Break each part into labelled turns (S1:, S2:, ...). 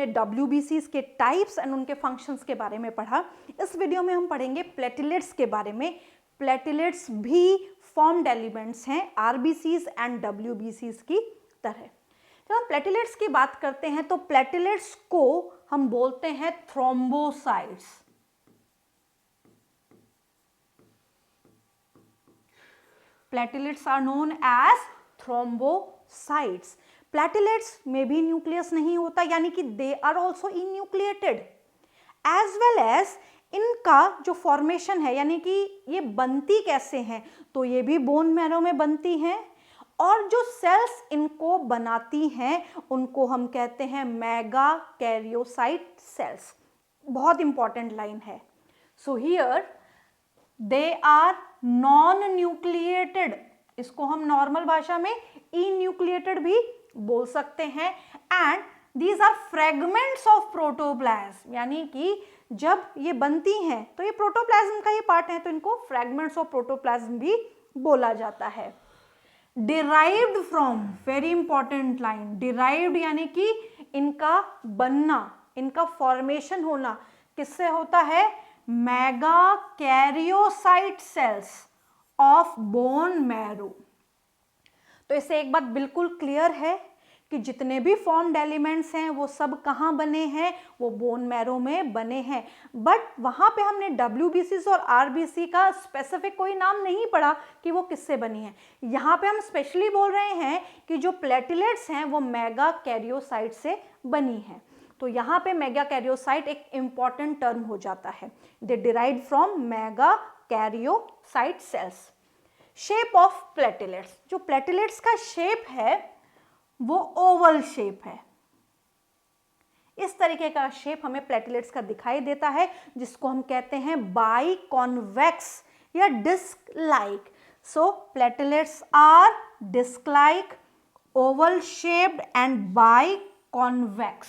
S1: हमने WBCs के types and उनके फंक्शंस के बारे में पढ़ा। इस वीडियो में हम पढ़ेंगे प्लेटलेट्स के बारे में। प्लेटलेट्स भी फॉर्म्ड एलिमेंट्स हैं RBCs एंड WBCs की तरह। जब हम प्लेटलेट्स की बात करते हैं तो प्लेटलेट्स को हम बोलते हैं thrombocytes. Platelets are known as thrombocytes. Platelets में भी न्यूक्लियस नहीं होता, यानी कि they are also enucleated, as well as इनका जो फॉर्मेशन है, यानी कि ये बनती कैसे हैं, तो ये भी बोन मैरो में बनती हैं, और जो सेल्स इनको बनाती हैं उनको हम कहते हैं मेगा कैरियोसाइट सेल्स। बहुत इंपॉर्टेंट लाइन है। So here they are non nucleated, इसको हम नॉर्मल भाषा में इन्यूक्लिएटेड भी बोल सकते हैं। And these are fragments of protoplasm, यानी कि जब ये बनती हैं तो ये प्रोटोप्लाज्म का ही पार्ट है, तो इनको फ्रेगमेंट्स ऑफ प्रोटोप्लाज्म भी बोला जाता है। Derived from, very important line, derived यानी कि इनका बनना, इनका फॉर्मेशन होना किससे होता है? Megakaryocyte cells of bone marrow. तो इससे एक बात बिल्कुल क्लियर है कि जितने भी फॉर्म्ड एलिमेंट्स हैं वो सब कहाँ बने हैं? वो बोन मैरो में बने हैं। बट वहाँ पे हमने WBCs और RBC का स्पेसिफिक कोई नाम नहीं पढ़ा कि वो किससे बनी है। यहाँ पे हम स्पेशली बोल रहे हैं कि जो प्लेटलेट्स हैं वो मेगा कैरियोसाइट से बनी है। तो यहाँ पे मेगा कैरियोसाइट एक इंपॉर्टेंट टर्म हो जाता है। They derived from megakaryocyte cells. Shape of platelets, जो प्लेटलेट्स का शेप है वो ओवल शेप है। इस तरीके का शेप हमें प्लेटलेट्स का दिखाई देता है, जिसको हम कहते हैं बाई कॉन्वेक्स या disc like. So platelets are disc like, oval shaped and biconvex.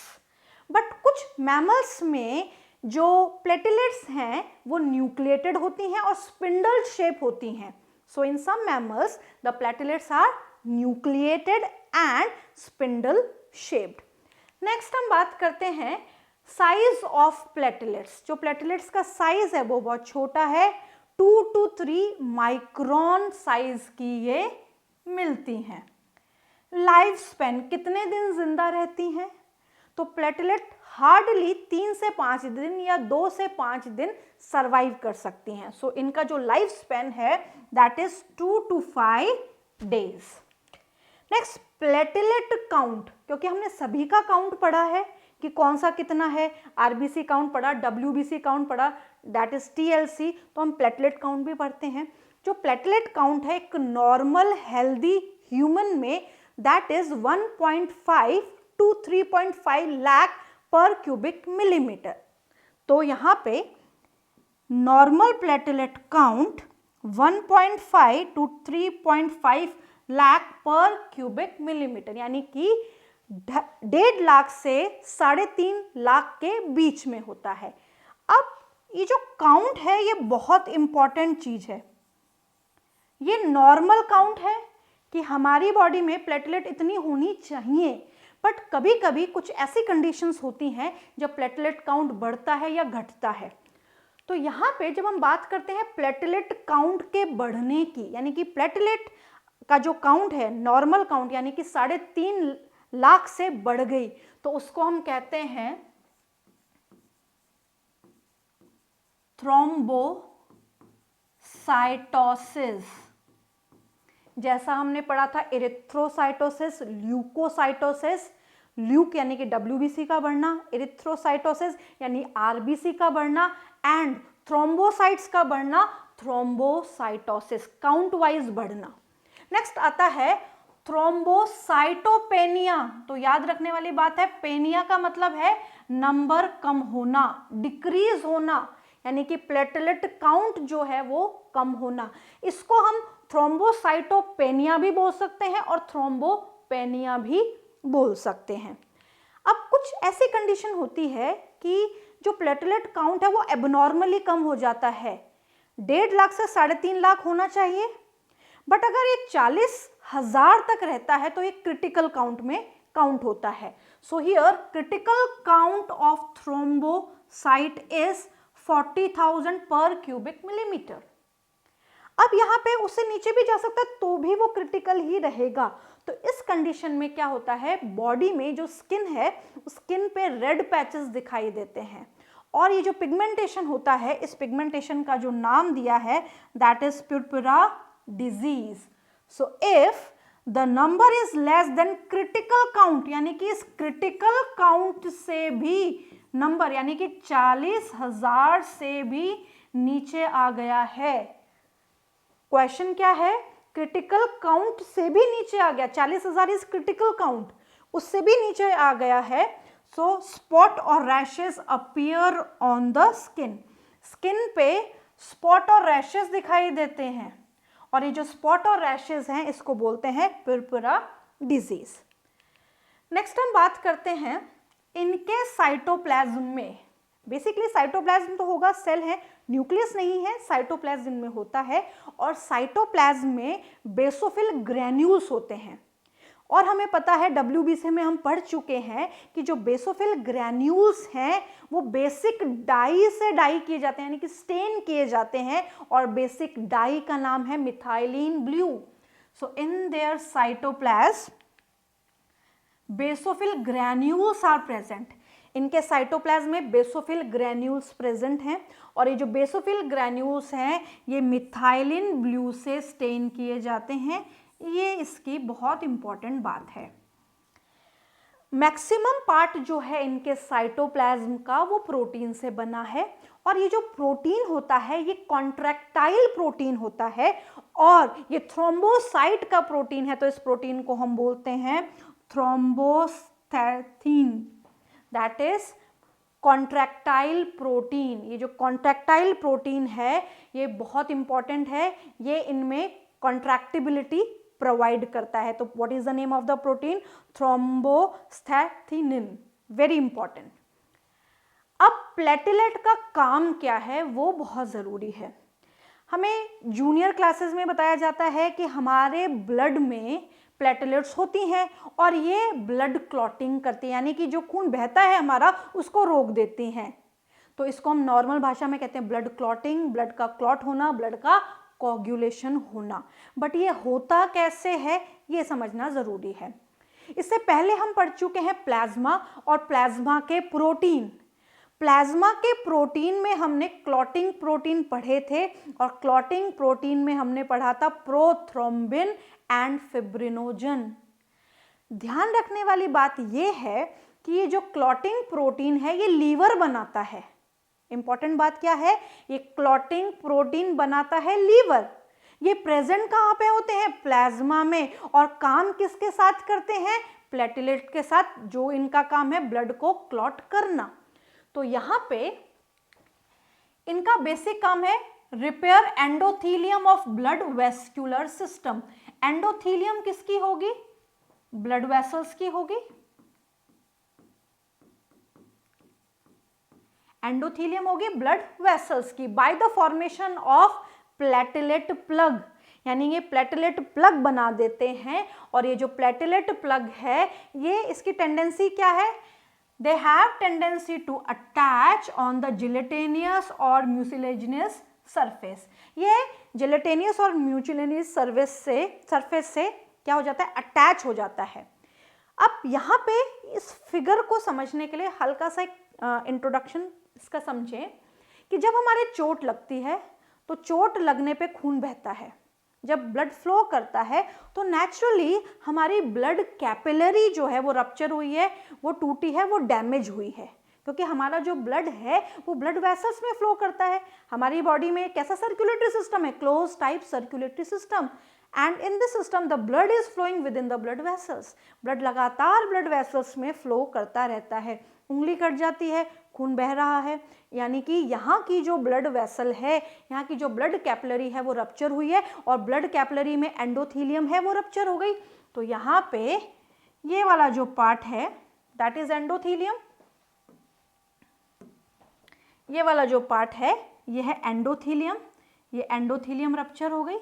S1: But कुछ मैमल्स में जो प्लेटलेट्स हैं वो न्यूक्लिएटेड होती हैं और स्पिंडल शेप होती हैं। So in some mammals the platelets are nucleated and spindle shaped. Next हम बात करते हैं साइज ऑफ प्लेटलेट्स। जो प्लेटलेट्स का साइज है वो बहुत छोटा है, 2 to 3 माइक्रोन साइज की ये मिलती हैं। लाइफ स्पेन, कितने दिन जिंदा रहती हैं? तो प्लेटलेट हार्डली 3 से 5 दिन या 2 से 5 दिन सर्वाइव कर सकती हैं। सो इनका जो लाइफ स्पेन है that is 2 to 5 days. Next platelet count, क्योंकि हमने सभी का काउंट पढ़ा है कि कौन सा कितना है, RBC काउंट पढ़ा, WBC काउंट पढ़ा, दैट इज TLC, तो हम प्लेटलेट काउंट भी पढ़ते हैं। जो प्लेटलेट काउंट है एक नॉर्मल हेल्दी ह्यूमन में दैट इज 1.5 to 3.5 लाख पर क्यूबिक मिलीमीटर। तो यहाँ पे normal platelet count 1.5 to 3.5 lakh पर क्यूबिक मिलीमीटर, यानी कि 1.5 लाख से 3.5 लाख के बीच में होता है। अब ये जो काउंट है ये बहुत इंपॉर्टेंट चीज है। ये नॉर्मल काउंट है कि हमारी बॉडी में प्लेटलेट इतनी होनी चाहिए, बट कभी कभी कुछ ऐसी कंडीशंस होती हैं जब प्लेटलेट काउंट बढ़ता है या घटता है। तो यहाँ पे जब हम बात करते हैं प्लेटलेट काउंट के बढ़ने की, यानी कि प्लेटलेट का जो काउंट है नॉर्मल काउंट यानी कि 3.5 लाख से बढ़ गई, तो उसको हम कहते हैं थ्रोम्बोसाइटोसिस। जैसा हमने पढ़ा था एरिथ्रोसाइटोसिस, ल्यूकोसाइटोसिस, ल्यूक यानी कि WBC का बढ़ना, एरिथ्रोसाइटोसिस यानी RBC का बढ़ना, एंड थ्रोम्बोसाइट्स का बढ़ना, थ्रोम्बोसाइटोसिस, काउंट वाइज बढ़ना। नेक्स्ट आता है थ्रोम्बोसाइटोपेनिया। तो याद रखने वाली बात है, पेनिया का मतलब है नंबर कम होना, डिक्रीज होना, यानी कि प्लेटलेट काउंट जो है वो कम होना। इसको हम थ्रोम्बोसाइटोपेनिया भी बोल सकते हैं और थ्रोम्बोपेनिया भी बोल सकते हैं। अब कुछ ऐसी कंडीशन होती है कि जो प्लेटलेट काउंट है वो एबनॉर्मली कम हो जाता है। 1.5 लाख से 3.5 लाख होना चाहिए, बट अगर ये 40,000 तक रहता है तो ये क्रिटिकल काउंट में काउंट होता है। So here critical count of thrombocyte is 40,000 per cubic millimeter. अब यहाँ पे उससे नीचे भी जा सकता है तो भी वो क्रिटिकल ही रहेगा। तो इस कंडीशन में क्या होता है, बॉडी में जो स्किन है स्किन पे रेड पैचेस दिखाई देते हैं और ये जो पिगमेंटेशन होता है, इस पिगमेंटेशन का जो नाम दिया है that is Purpura disease. So if the number is less than critical count, यानी कि इस क्रिटिकल काउंट से भी नंबर यानी कि 40,000 से भी नीचे आ गया है। क्वेश्चन क्या है, क्रिटिकल काउंट से भी नीचे आ गया, 40,000 इज क्रिटिकल काउंट, उससे भी नीचे आ गया है। सो स्पॉट और rashes appear on the skin, skin पे स्पॉट और रैशेस दिखाई देते हैं और ये जो स्पॉट और रैशेस हैं इसको बोलते हैं पुरपुरा डिजीज। नेक्स्ट हम बात करते हैं इनके साइटोप्लाज्म में। बेसिकली साइटोप्लाज्म तो होगा, सेल है, न्यूक्लियस नहीं है, साइटोप्लाज्म में होता है और साइटोप्लाज्म में बेसोफिल ग्रैन्यूल्स होते हैं। और हमें पता है WBC में हम पढ़ चुके हैं कि जो बेसोफिल ग्रैन्यूल्स हैं वो बेसिक डाई से डाई किए जाते हैं, यानी कि स्टेन किए जाते हैं और बेसिक डाई का नाम है methylene blue. So in their cytoplasm basophil granules are present, इनके साइटोप्लाज्म में बेसोफिल ग्रैन्यूल्स प्रेजेंट हैं और ये जो बेसोफिल ग्रैन्यूल्स हैं ये मिथाइलिन ब्लू से स्टेन किए जाते हैं। ये इसकी बहुत इंपॉर्टेंट बात है। मैक्सिमम पार्ट जो है इनके साइटोप्लाज्म का वो प्रोटीन से बना है और ये जो प्रोटीन होता है ये कॉन्ट्रैक्टाइल प्रोटीन होता है और ये थ्रोम्बोसाइट का प्रोटीन है, तो इस प्रोटीन को हम बोलते हैं थ्रोम्बोस्टैटिन, दैट इज कॉन्ट्रैक्टाइल प्रोटीन। ये जो कॉन्ट्रैक्टाइल प्रोटीन है ये बहुत इंपॉर्टेंट है, ये इनमें कॉन्ट्रैक्टिबिलिटी प्रोवाइड करता है। तो what is the name of the protein, thrombosthenin, very important. अब प्लेटलेट का काम क्या है वो बहुत ज़रूरी है। हमें जूनियर क्लासेस में बताया जाता है कि हमारे ब्लड में प्लेटलेट्स होती हैं और ये ब्लड क्लॉटिंग करती हैं, यानी कि जो खून बहता है हमारा उसको रोक देती हैं। तो इसको हम नॉर्मल भाषा में कहते हैं ब्लड क्लॉटिंग, ब्लड का क्लॉट होना, ब्लड का कोगुलेशन होना। बट ये होता कैसे है ये समझना ज़रूरी है। इससे पहले हम पढ़ चुके हैं प्लाज्मा और प्लाज्मा के प्रोटीन। प्लाज्मा के प्रोटीन में हमने क्लॉटिंग प्रोटीन पढ़े थे और क्लॉटिंग प्रोटीन में हमने पढ़ा था प्रोथ्रोम्बिन एंड फिब्रिनोजन। ध्यान रखने वाली बात यह है कि ये जो क्लॉटिंग प्रोटीन है ये लीवर बनाता है। इंपॉर्टेंट बात क्या है, ये क्लॉटिंग प्रोटीन बनाता है लीवर। ये प्रेजेंट कहाँ पे होते हैं, प्लाज्मा में, और काम किसके साथ करते हैं, प्लेटलेट के साथ, जो इनका काम है ब्लड को क्लॉट करना। तो यहाँ पे इनका बेसिक काम है repair endothelium of blood vascular system. Endothelium किसकी होगी, ब्लड वेसल्स की होगी। एंडोथीलियम होगी ब्लड वेसल्स की by the formation of platelet plug, यानी ये प्लेटलेट प्लग बना देते हैं। और ये जो प्लेटलेट प्लग है ये इसकी टेंडेंसी क्या है, they have tendency to attach on the gelatinous और mucilaginous surface। ये gelatinous और mucilaginous surface से क्या हो जाता है, अटैच हो जाता है। अब यहाँ पे इस फिगर को समझने के लिए हल्का सा एक इंट्रोडक्शन इसका समझें कि जब हमारे चोट लगती है तो चोट लगने पे खून बहता है, जब ब्लड फ्लो करता है तो नेचुरली हमारी ब्लड कैपिलरी जो है वो रप्चर हुई है, वो टूटी है, वो डैमेज हुई है, क्योंकि हमारा जो ब्लड है वो ब्लड वेसल्स में फ्लो करता है। हमारी बॉडी में कैसा सर्कुलेटरी सिस्टम है, close type circulatory system, and in this system the blood is flowing within the blood vessels. Blood लगातार ब्लड वेसल्स में फ्लो करता रहता है। उंगली कट जाती है, खून बह रहा है, यानी कि यहाँ की जो ब्लड वेसल है, यहाँ की जो ब्लड कैपिलरी है वो रप्चर हुई है और ब्लड कैपिलरी में एंडोथीलियम है वो रप्चर हो गई। तो यहाँ पे ये वाला जो पार्ट है दैट इज एंडोथीलियम, ये वाला जो पार्ट है ये है एंडोथीलियम, ये एंडोथीलियम रप्चर हो गई।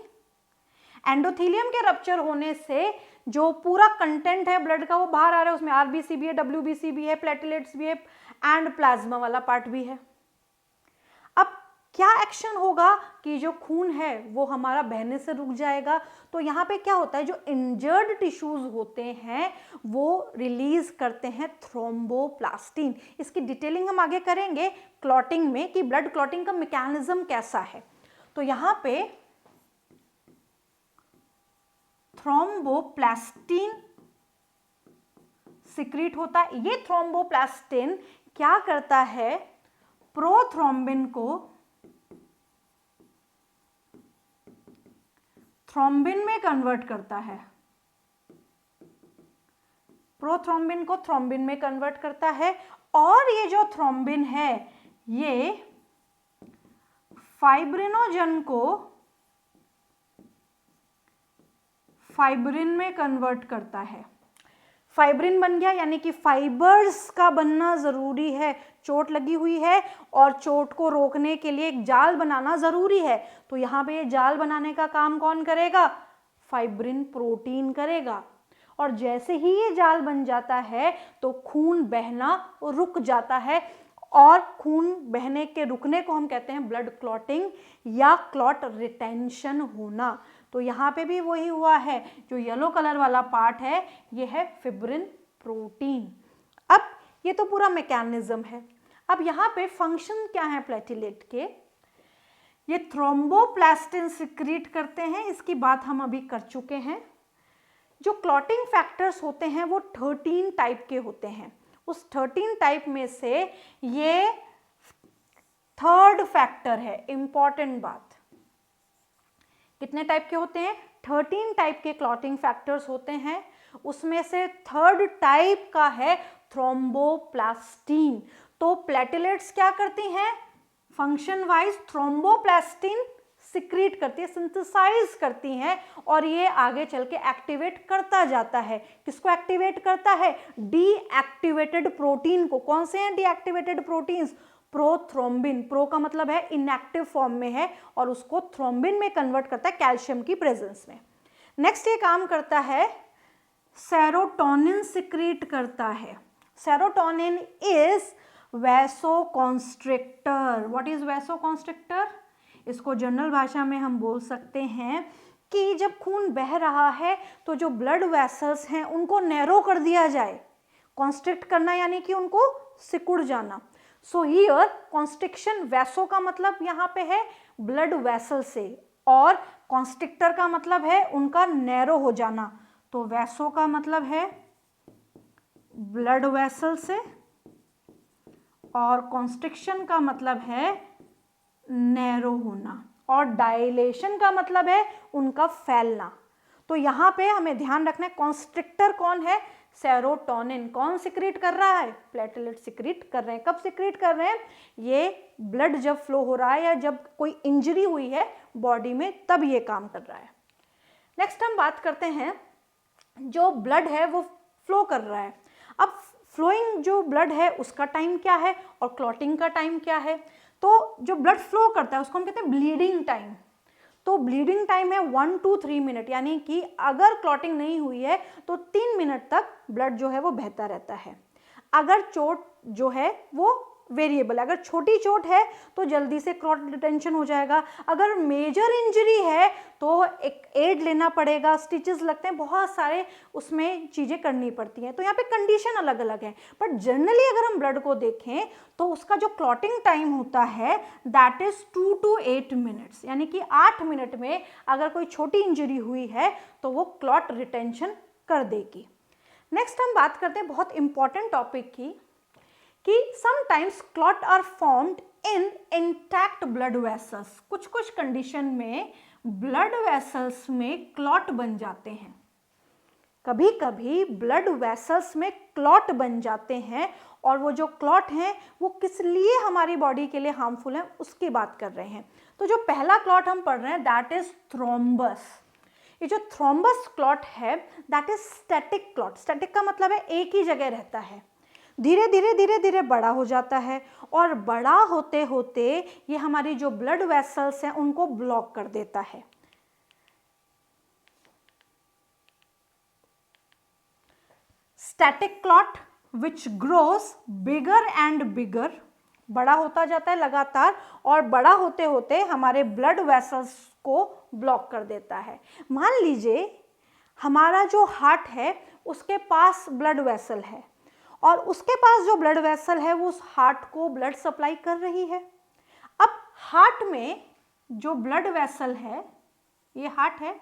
S1: एंडोथेलियम के रप्चर होने से जो पूरा कंटेंट है ब्लड का वो बाहर आ रहा है, उसमें आरबीसी भी है, डब्ल्यूबीसी भी है, प्लेटलेट्स भी है एंड प्लाज्मा वाला पार्ट भी है। अब क्या एक्शन होगा कि जो खून है वो हमारा बहने से रुक जाएगा। तो यहाँ पे क्या होता है, जो इंजर्ड टिश्यूज होते हैं वो रिलीज करते हैं थ्रोम्बोप्लास्टिन। इसकी डिटेलिंग हम आगे करेंगे क्लॉटिंग में कि ब्लड क्लॉटिंग का मैकेनिज्म कैसा है। तो यहाँ पे थ्रोम्बोप्लास्टिन सिक्रीट होता है। ये थ्रोम्बोप्लास्टिन क्या करता है, प्रोथ्रोम्बिन को थ्रोम्बिन में कन्वर्ट करता है, प्रोथ्रोम्बिन को थ्रोम्बिन में कन्वर्ट करता है। और ये जो थ्रोम्बिन है ये फाइब्रिनोजन को फाइब्रिन में कन्वर्ट करता है। फाइब्रिन बन गया, यानी कि फाइबर्स का बनना जरूरी है। चोट लगी हुई है और चोट को रोकने के लिए एक जाल बनाना जरूरी है। तो यहाँ पे ये जाल बनाने का काम कौन करेगा, फाइब्रिन प्रोटीन करेगा। और जैसे ही ये जाल बन जाता है तो खून बहना रुक जाता है, और खून बहने के रुकने को हम कहते हैं ब्लड क्लॉटिंग या क्लॉट रिटेंशन होना। तो यहाँ पे भी वही हुआ है, जो येलो कलर वाला पार्ट है ये है फिब्रिन प्रोटीन। अब ये तो पूरा मैकेनिज्म है। अब यहाँ पे फंक्शन क्या है प्लेटलेट के, ये थ्रोम्बोप्लास्टिन सिक्रीट करते हैं, इसकी बात हम अभी कर चुके हैं। जो क्लॉटिंग फैक्टर्स होते हैं वो 13 टाइप के होते हैं। उस 13 टाइप में से ये थर्ड फैक्टर है। इंपॉर्टेंट बात, कितने टाइप के होते हैं, 13 टाइप के क्लॉटिंग फैक्टर्स होते हैं। उसमें से थर्ड टाइप का है थ्रोम्बोप्लास्टिन। तो प्लेटलेट्स क्या करती हैं, फंक्शन वाइज थ्रोम्बोप्लास्टिन सिक्रीट करती है, सिंथेसाइज करती हैं, और ये आगे चल के एक्टिवेट करता जाता है। किसको एक्टिवेट करता है, डीएक्टिवेटेड प्रोटीन को। कौन से हैं डीएक्टिवेटेड प्रोटीन्स, प्रोथ्रोम्बिन। प्रो का मतलब है इनएक्टिव फॉर्म में है, और उसको थ्रोम्बिन में कन्वर्ट करता है कैल्शियम की प्रेजेंस में। नेक्स्ट ये काम करता है सेरोटोनिन सिक्रीट करता है। Serotonin is vasoconstrictor. What is vasoconstrictor, इसको जनरल भाषा में हम बोल सकते हैं कि जब खून बह रहा है तो जो ब्लड वेसल्स हैं उनको नैरो कर दिया जाए। कॉन्स्ट्रिक्ट करना यानी कि उनको सिकुड़ जाना। सो हियर कॉन्स्ट्रिक्शन, वैसो का मतलब यहाँ पे है ब्लड वेसल से, और कॉन्स्ट्रिक्टर का मतलब है उनका नैरो हो जाना। तो वैसो का मतलब है ब्लड वेसल से, और कॉन्स्ट्रिक्शन का मतलब है नैरो होना, और डायलेशन का मतलब है उनका फैलना। तो यहाँ पे हमें ध्यान रखना है कॉन्स्ट्रिक्टर कौन है, सेरोटोनिन। कौन सिक्रीट कर रहा है, प्लेटलेट सिक्रीट कर रहे हैं। कब सिक्रीट कर रहे हैं, ये ब्लड जब फ्लो हो रहा है या जब कोई इंजरी हुई है बॉडी में तब ये काम कर रहा है। नेक्स्ट हम बात करते हैं, जो ब्लड है वो फ्लो कर रहा है। अब फ्लोइंग जो ब्लड है उसका टाइम क्या है और क्लॉटिंग का टाइम क्या है। तो जो ब्लड फ्लो करता है उसको हम कहते हैं ब्लीडिंग टाइम। तो ब्लीडिंग टाइम है 1 to 3 मिनट, यानी कि अगर क्लॉटिंग नहीं हुई है तो 3 मिनट तक ब्लड जो है वो बहता रहता है। अगर चोट जो है वो वेरिएबल, अगर छोटी चोट है तो जल्दी से क्लॉट रिटेंशन हो जाएगा। अगर मेजर इंजरी है तो एक एड लेना पड़ेगा, स्टिचेस लगते हैं, बहुत सारे उसमें चीज़ें करनी पड़ती हैं। तो यहाँ पे कंडीशन अलग अलग है, बट जनरली अगर हम ब्लड को देखें तो उसका जो क्लॉटिंग टाइम होता है दैट इज 2 to 8 मिनट्स, यानी कि 8 मिनट में अगर कोई छोटी इंजरी हुई है तो वो क्लॉट रिटेंशन कर देगी। नेक्स्ट हम बात करते हैं बहुत इंपॉर्टेंट टॉपिक की, कि sometimes clot are formed in intact blood vessels. कुछ कुछ कंडीशन में ब्लड वेसल्स में क्लॉट बन जाते हैं। कभी कभी ब्लड वेसल्स में क्लॉट बन जाते हैं, और वो जो क्लॉट हैं वो किस लिए हमारी बॉडी के लिए हार्मफुल है उसकी बात कर रहे हैं। तो जो पहला क्लॉट हम पढ़ रहे हैं दैट इज थ्रोम्बस। ये जो थ्रोम्बस क्लॉट है that is static clot. Static का मतलब है एक ही जगह रहता है, धीरे धीरे धीरे धीरे बड़ा हो जाता है, और बड़ा होते होते ये हमारी जो ब्लड वेसल्स हैं उनको ब्लॉक कर देता है। Static clot which grows bigger and bigger, बड़ा होता जाता है लगातार और बड़ा होते होते हमारे ब्लड वेसल्स को ब्लॉक कर देता है। मान लीजिए हमारा जो हार्ट है उसके पास ब्लड वेसल है और उसके पास जो ब्लड वेसल है वो उस हार्ट को ब्लड सप्लाई कर रही है। अब हार्ट में जो ब्लड वेसल है, ये हार्ट है,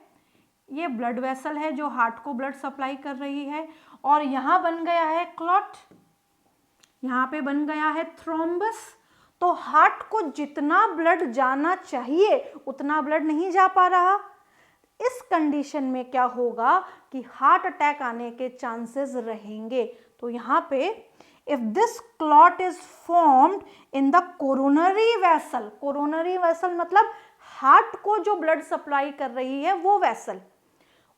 S1: ये ब्लड वेसल है जो हार्ट को ब्लड सप्लाई कर रही है और यहाँ बन गया है क्लॉट, यहाँ पे बन गया है थ्रोम्बस। तो हार्ट को जितना ब्लड जाना चाहिए उतना ब्लड नहीं जा पा रहा। इस कंडीशन में क्या होगा कि हार्ट अटैक आने के चांसेस रहेंगे। तो यहाँ पे if this clot is formed in the coronary vessel, coronary vessel मतलब हार्ट को जो ब्लड सप्लाई कर रही है वो वेसल,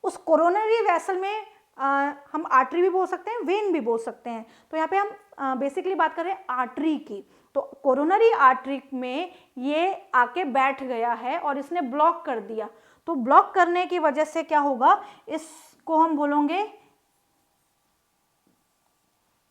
S1: उस कोरोनरी वेसल में हम आर्टरी भी बोल सकते हैं, वेन भी बोल सकते हैं। तो यहाँ पे हम बेसिकली बात कर रहे हैं आर्टरी की। तो कोरोनरी आर्टरी में ये आके बैठ गया है और इसने ब्लॉक कर दिया। तो ब्लॉक करने की वजह से क्या होगा, इसको हम बोलेंगे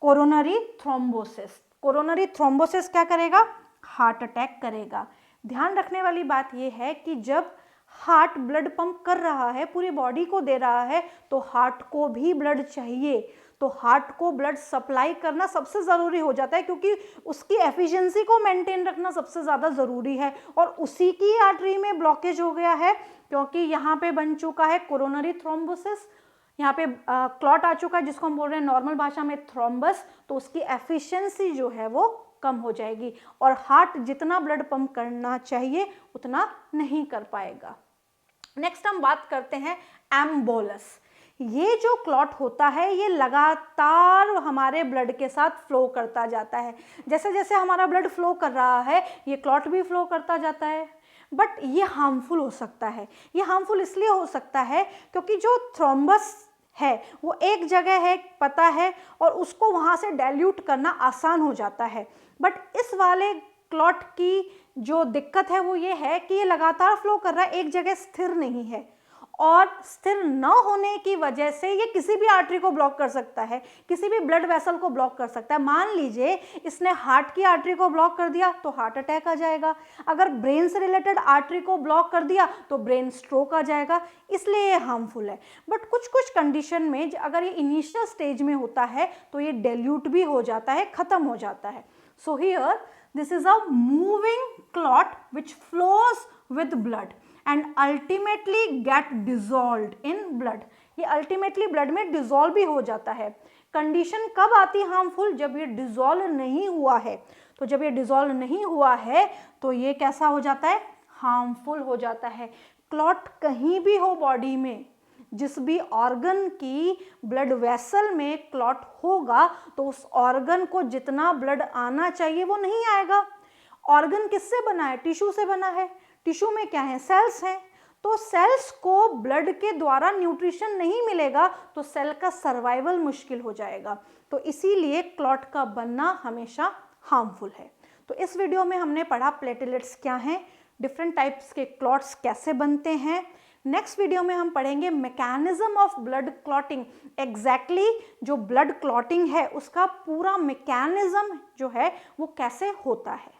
S1: कोरोनरी थ्रोम्बोसिस। कोरोनरी थ्रोम्बोसिस क्या करेगा, हार्ट अटैक करेगा। ध्यान रखने वाली बात यह है कि जब हार्ट ब्लड पंप कर रहा है, पूरी बॉडी को दे रहा है, तो हार्ट को भी ब्लड चाहिए। तो हार्ट को ब्लड सप्लाई करना सबसे ज़रूरी हो जाता है क्योंकि उसकी एफिशिएंसी को मेंटेन रखना सबसे ज़्यादा ज़रूरी है। और उसी की आर्टरी में ब्लॉकेज हो गया है क्योंकि यहाँ पे बन चुका है कोरोनरी थ्रोम्बोसिस, यहाँ पे क्लॉट आ चुका है जिसको हम बोल रहे हैं नॉर्मल भाषा में थ्रोम्बस। तो उसकी एफिशिएंसी जो है वो कम हो जाएगी और हार्ट जितना ब्लड पंप करना चाहिए उतना नहीं कर पाएगा। नेक्स्ट हम बात करते हैं एम्बोलस। ये जो क्लॉट होता है ये लगातार हमारे ब्लड के साथ फ्लो करता जाता है। जैसे जैसे हमारा ब्लड फ्लो कर रहा है ये क्लॉट भी फ्लो करता जाता है, बट ये हार्मफुल हो सकता है। ये हार्मफुल इसलिए हो सकता है क्योंकि जो थ्रोम्बस है वो एक जगह है पता है और उसको वहाँ से डाइल्यूट करना आसान हो जाता है। बट इस वाले क्लॉट की जो दिक्कत है वो ये है कि ये लगातार फ्लो कर रहा है, एक जगह स्थिर नहीं है और स्थिर न होने की वजह से ये किसी भी आर्टरी को ब्लॉक कर सकता है, किसी भी ब्लड वेसल को ब्लॉक कर सकता है। मान लीजिए इसने हार्ट की आर्टरी को ब्लॉक कर दिया तो हार्ट अटैक आ जाएगा, अगर ब्रेन से रिलेटेड आर्टरी को ब्लॉक कर दिया तो ब्रेन स्ट्रोक आ जाएगा, इसलिए ये हार्मफुल है। बट कुछ कुछ कंडीशन में अगर ये इनिशियल स्टेज में होता है तो ये डाइल्यूट भी हो जाता है, खत्म हो जाता है। So here this is a moving clot which flows with blood and ultimately get dissolved in blood। ये ultimately blood में dissolve भी हो जाता है। कंडीशन कब आती हार्मफुल, जब ये डिसॉल्व नहीं हुआ है। तो जब ये डिसॉल्व नहीं हुआ है तो ये कैसा हो जाता है, हार्मफुल हो जाता है। क्लॉट कहीं भी हो बॉडी में, जिस भी ऑर्गन की ब्लड वेसल में क्लॉट होगा तो उस ऑर्गन को जितना ब्लड आना चाहिए वो नहीं आएगा। ऑर्गन किससे बना है, टिश्यू से बना है। टिश्यू में क्या है, सेल्स हैं। तो सेल्स को ब्लड के द्वारा न्यूट्रिशन नहीं मिलेगा तो सेल का सर्वाइवल मुश्किल हो जाएगा। तो इसीलिए क्लॉट का बनना हमेशा हार्मफुल है। तो इस वीडियो में हमने पढ़ा प्लेटलेट्स क्या हैं, डिफरेंट टाइप्स के क्लॉट्स कैसे बनते हैं। नेक्स्ट वीडियो में हम पढ़ेंगे mechanism of blood clotting. Exactly जो ब्लड क्लॉटिंग है उसका पूरा मैकेनिज्म जो है वो कैसे होता है।